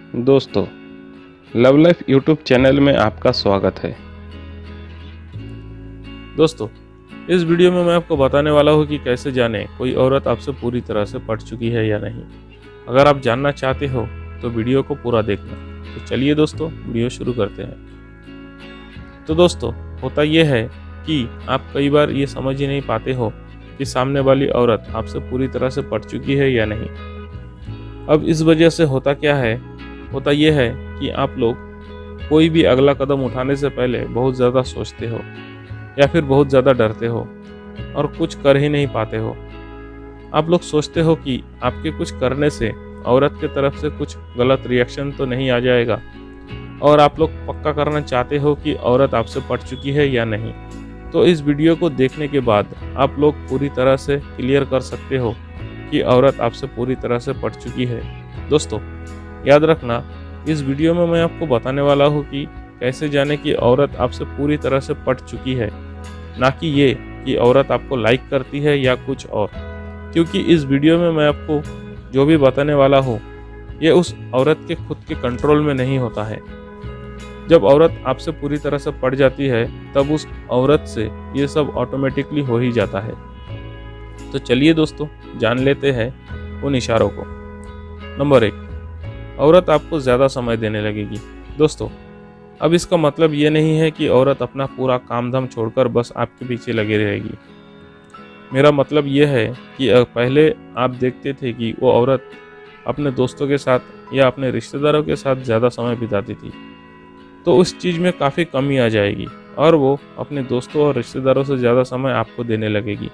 दोस्तों, love life YouTube channel में आपका स्वागत है। दोस्तों, इस वीडियो में मैं आपको बताने वाला हूँ कि कैसे जाने कोई औरत आपसे पूरी तरह से पट चुकी है या नहीं। अगर आप जानना चाहते हो तो वीडियो को पूरा देखना। तो चलिए दोस्तों, वीडियो शुरू करते हैं। तो दोस्तों, होता यह है कि आप कई बार ये समझ ही नहीं पाते हो कि सामने वाली औरत आपसे पूरी तरह से पट चुकी है या नहीं। अब इस वजह से होता क्या है, होता यह है कि आप लोग कोई भी अगला कदम उठाने से पहले बहुत ज़्यादा सोचते हो या फिर बहुत ज़्यादा डरते हो और कुछ कर ही नहीं पाते हो। आप लोग सोचते हो कि आपके कुछ करने से औरत की तरफ से कुछ गलत रिएक्शन तो नहीं आ जाएगा, और आप लोग पक्का करना चाहते हो कि औरत आपसे पट चुकी है या नहीं। तो इस वीडियो को देखने के बाद आप लोग पूरी तरह से क्लियर कर सकते हो कि औरत आपसे पूरी तरह से पट चुकी है। दोस्तों, याद रखना, इस वीडियो में मैं आपको बताने वाला हूँ कि कैसे जाने कि औरत आपसे पूरी तरह से पट चुकी है, ना कि ये कि औरत आपको लाइक करती है या कुछ और। क्योंकि इस वीडियो में मैं आपको जो भी बताने वाला हूँ, ये उस औरत के खुद के कंट्रोल में नहीं होता है। जब औरत आपसे पूरी तरह से पट जाती है, तब उस औरत से ये सब ऑटोमेटिकली हो ही जाता है। तो चलिए दोस्तों, जान लेते हैं उन इशारों को। नंबर 1, औरत आपको ज़्यादा समय देने लगेगी। दोस्तों, अब इसका मतलब ये नहीं है कि औरत अपना पूरा काम धाम छोड़कर बस आपके पीछे लगी रहेगी। मेरा मतलब ये है कि पहले आप देखते थे कि वो औरत अपने दोस्तों के साथ या अपने रिश्तेदारों के साथ ज़्यादा समय बिताती थी, तो उस चीज़ में काफ़ी कमी आ जाएगी और वो अपने दोस्तों और रिश्तेदारों से ज़्यादा समय आपको देने लगेगी।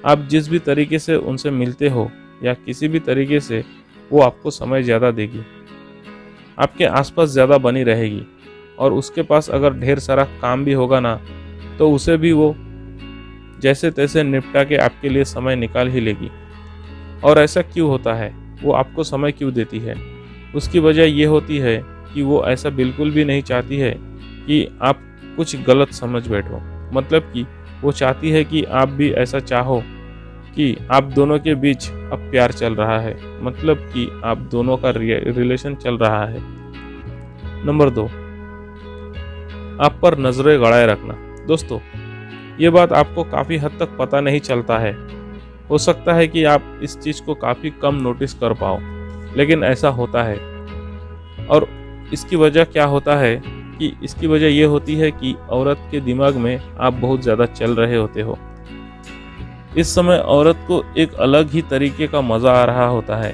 आप जिस भी तरीके से उनसे मिलते हो या किसी भी तरीके से वो आपको समय ज़्यादा देगी, आपके आसपास ज़्यादा बनी रहेगी, और उसके पास अगर ढेर सारा काम भी होगा ना, तो उसे भी वो जैसे तैसे निपटा के आपके लिए समय निकाल ही लेगी। और ऐसा क्यों होता है, वो आपको समय क्यों देती है? उसकी वजह ये होती है कि वो ऐसा बिल्कुल भी नहीं चाहती है कि आप कुछ गलत समझ बैठो। मतलब कि वो चाहती है कि आप भी ऐसा चाहो कि आप दोनों के बीच अब प्यार चल रहा है, मतलब कि आप दोनों का रिलेशन चल रहा है। नंबर 2, आप पर नजरें गड़ाए रखना। दोस्तों, ये बात आपको काफ़ी हद तक पता नहीं चलता है। हो सकता है कि आप इस चीज़ को काफ़ी कम नोटिस कर पाओ, लेकिन ऐसा होता है। और इसकी वजह क्या होता है कि इसकी वजह ये होती है कि औरत के दिमाग में आप बहुत ज़्यादा चल रहे होते हो। इस समय औरत को एक अलग ही तरीके का मज़ा आ रहा होता है,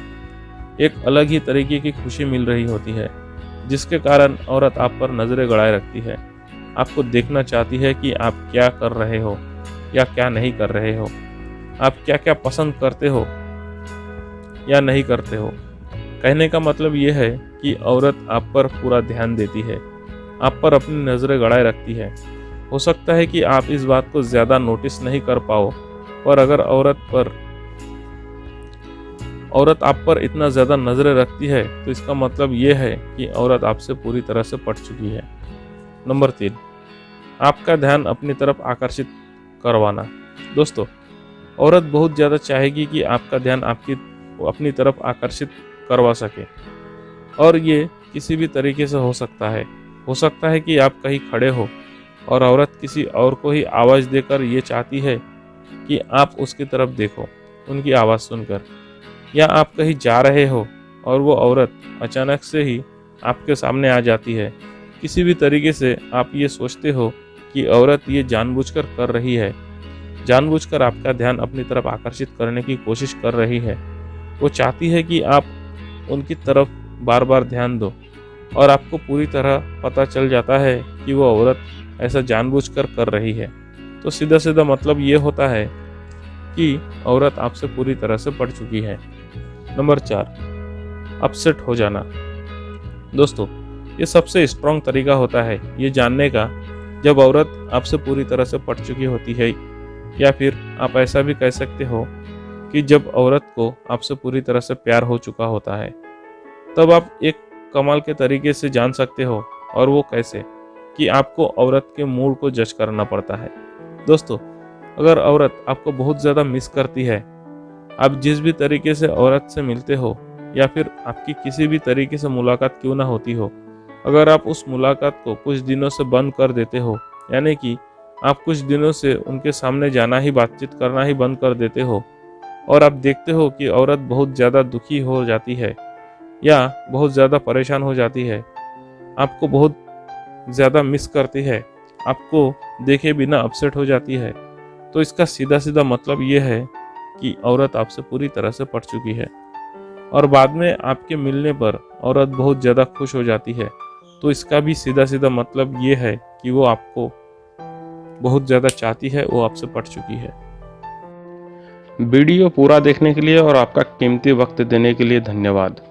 एक अलग ही तरीके की खुशी मिल रही होती है, जिसके कारण औरत आप पर नज़रें गड़ाए रखती है। आपको देखना चाहती है कि आप क्या कर रहे हो या क्या नहीं कर रहे हो, आप क्या क्या पसंद करते हो या नहीं करते हो। कहने का मतलब ये है कि औरत आप पर पूरा ध्यान देती है, आप पर अपनी नज़रें गड़ाए रखती है। हो सकता है कि आप इस बात को ज़्यादा नोटिस नहीं कर पाओ, पर अगर औरत आप पर इतना ज़्यादा नज़रें रखती है, तो इसका मतलब ये है कि औरत आपसे पूरी तरह से पट चुकी है। नंबर 3, आपका ध्यान अपनी तरफ आकर्षित करवाना। दोस्तों, औरत बहुत ज़्यादा चाहेगी कि आपका ध्यान अपनी तरफ आकर्षित करवा सके, और ये किसी भी तरीके से हो सकता है। हो सकता है कि आप कहीं खड़े हो और औरत किसी और को ही आवाज़ देकर ये चाहती है कि आप उसकी तरफ देखो उनकी आवाज़ सुनकर, या आप कहीं जा रहे हो और वो औरत अचानक से ही आपके सामने आ जाती है। किसी भी तरीके से आप ये सोचते हो कि औरत ये जानबूझकर कर रही है, जानबूझकर आपका ध्यान अपनी तरफ आकर्षित करने की कोशिश कर रही है। वो चाहती है कि आप उनकी तरफ बार बार ध्यान दो, और आपको पूरी तरह पता चल जाता है कि वो औरत ऐसा जानबूझकर कर रही है। तो सीधा सीधा मतलब ये होता है कि औरत आपसे पूरी तरह से पट चुकी है। नंबर 4, अपसेट हो जाना। दोस्तों, ये सबसे स्ट्रॉन्ग तरीका होता है ये जानने का, जब औरत आपसे पूरी तरह से पट चुकी होती है, या फिर आप ऐसा भी कह सकते हो कि जब औरत को आपसे पूरी तरह से प्यार हो चुका होता है, तब आप एक कमाल के तरीके से जान सकते हो। और वो कैसे, कि आपको औरत के मूड को जज करना पड़ता है। दोस्तों, अगर औरत आपको बहुत ज़्यादा मिस करती है, आप जिस भी तरीके से औरत से मिलते हो या फिर आपकी किसी भी तरीके से मुलाकात क्यों ना होती हो, अगर आप उस मुलाकात को कुछ दिनों से बंद कर देते हो, यानी कि आप कुछ दिनों से उनके सामने जाना ही, बातचीत करना ही बंद कर देते हो, और आप देखते हो कि औरत बहुत ज़्यादा दुखी हो जाती है या बहुत ज़्यादा परेशान हो जाती है, आपको बहुत ज़्यादा मिस करती है, आपको देखे बिना अपसेट हो जाती है, तो इसका सीधा सीधा मतलब ये है कि औरत आपसे पूरी तरह से पट चुकी है। और बाद में आपके मिलने पर औरत बहुत ज़्यादा खुश हो जाती है, तो इसका भी सीधा सीधा मतलब ये है कि वो आपको बहुत ज़्यादा चाहती है, वो आपसे पट चुकी है। वीडियो पूरा देखने के लिए और आपका कीमती वक्त देने के लिए धन्यवाद।